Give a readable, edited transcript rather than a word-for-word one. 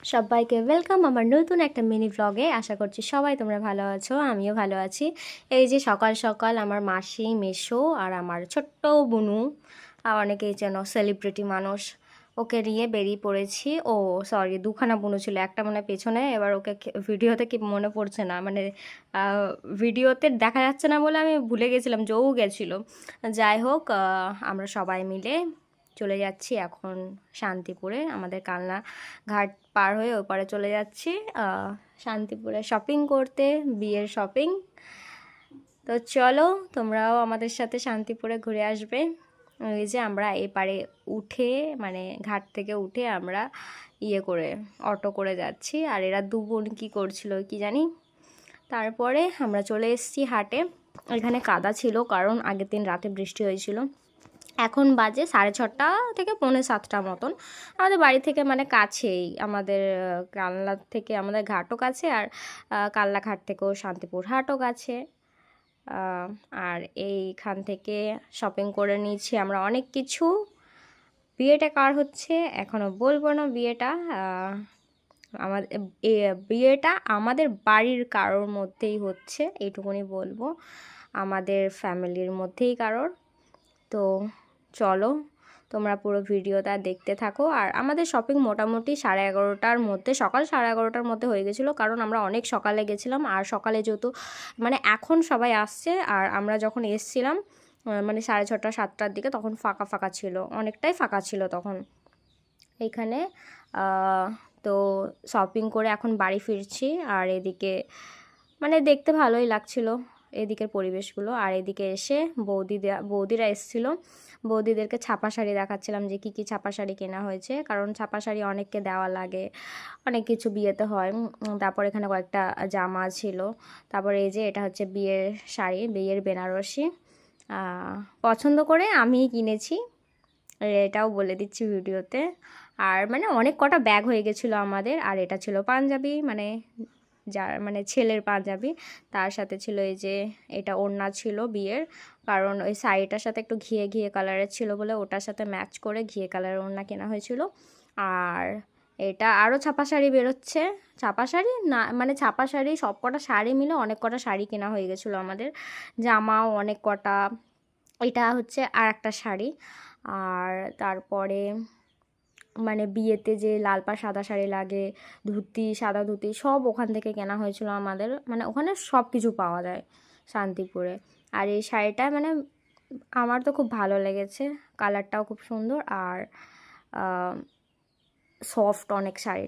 সবাইকে ওয়েলকাম আমার নতুন একটা মিনি ব্লগে। আশা করছি সবাই তোমরা ভালো আছো, আমিও ভালো আছি। এই যে সকাল সকাল আমার মাসি, মেসো আর আমার ছোট্ট বুনু, আর অনেকেই যেন সেলিব্রিটি মানুষ, ওকে নিয়ে বেরিয়ে পড়েছি। ও সরি, দুখানা বুনু ছিল, একটা মনে হয় পেছনে, এবার ওকে ভিডিওতে কি মনে পড়ছে না, মানে ভিডিওতে দেখা যাচ্ছে না বলে আমি ভুলে গেছিলাম যে ও গেছিলো। যাই হোক, আমরা সবাই মিলে চলে যাচ্ছি এখন শান্তিপুরে। আমাদের কালনা ঘাট পার হয়ে ওপারে চলে যাচ্ছি শান্তিপুরে শপিং করতে, বিয়ের শপিং। তো চলো, তোমরাও আমাদের সাথে শান্তিপুরে ঘুরে আসবে। এই যে আমরা এপারে উঠে, মানে ঘাট থেকে উঠে আমরা করে অটো করে যাচ্ছি। আর এরা দু বোন কী করছিল কি জানি। তারপরে আমরা চলে এসেছি হাটে। এখানে কাদা ছিল কারণ আগের দিন রাতে বৃষ্টি হয়েছিল। এখন বাজে 6:30 থেকে 6:45 মতন। আমাদের বাড়ি থেকে মানে কাছেই, আমাদের কালনা থেকে আমাদের ঘাটও কাছে, আর কালনা ঘাট থেকেও শান্তিপুর হাটও কাছে। আর এইখান থেকে শপিং করে নিয়েছি আমরা অনেক কিছু। বিয়েটা কার হচ্ছে এখনও বলবো না, বিয়েটা আমাদের বিয়েটা আমাদের বাড়ির কারোর মধ্যেই হচ্ছে, এইটুকুনি বলবো, আমাদের ফ্যামিলির মধ্যেই কারোর। তো চলো, তোমরা পুরো ভিডিওটা দেখতে থাকো। আর আমাদের শপিং মোটামুটি 11:30টার মধ্যে, সকাল 11:30টার মধ্যে হয়ে গেছিলো, কারণ আমরা অনেক সকালে গেছিলাম। আর সকালে যেহেতু মানে এখন সবাই আসছে, আর আমরা যখন এসছিলাম মানে 6:30 7টার দিকে, তখন ফাঁকা ফাঁকা ছিল, অনেকটাই ফাঁকা ছিল তখন এইখানে। তো শপিং করে এখন বাড়ি ফিরছি। আর এদিকে মানে দেখতে ভালোই লাগছিল এদিকের পরিবেশগুলো। আর এদিকে এসে বৌদিরা এসেছিলো, বৌদিদেরকে ছাপা শাড়ি দেখাচ্ছিলাম যে কী কী ছাপা শাড়ি কেনা হয়েছে, কারণ ছাপা শাড়ি অনেককে দেওয়া লাগে, অনেক কিছু বিয়েতে হয়। তারপর এখানে কয়েকটা জামা ছিল। তারপরে এই যে এটা হচ্ছে বিয়ের শাড়ি, বিয়ের বেনারসি, পছন্দ করে আমিই কিনেছি, এটাও বলে দিচ্ছি ভিডিওতে। আর মানে অনেক কটা ব্যাগ হয়ে গেছিলো আমাদের। আর এটা ছিল পাঞ্জাবি, মানে যার মানে ছেলের পাঞ্জাবি, তার সাথে ছিল এই যে এটা ওড়না ছিল বিয়ের, কারণ ওই শাড়িটার সাথে একটু ঘিয়ে ঘিয়ে কালারের ছিল বলে ওটার সাথে ম্যাচ করে ঘিয়ে কালারের ওড়না কেনা হয়েছিল। আর এটা আরও ছাপা শাড়ি বেরোচ্ছে, ছাপা শাড়ি না মানে ছাপা শাড়ি, সব কটা শাড়ি মিলে অনেক কটা শাড়ি কেনা হয়ে গেছিলো আমাদের, জামাও অনেক কটা। এটা হচ্ছে আর একটা শাড়ি। আর তারপরে মানে বিয়েতে যে লাল পাড় সাদা শাড়ি লাগে, ধুতি, সাদা ধুতি, সব ওখান থেকে কেনা হয়েছিল আমাদের, মানে ওখানে সব কিছু পাওয়া যায় শান্তিপুরে। আর এই শাড়িটা মানে আমার তো খুব ভালো লেগেছে, কালারটাও খুব সুন্দর, আর সফট অনেক শাড়ি।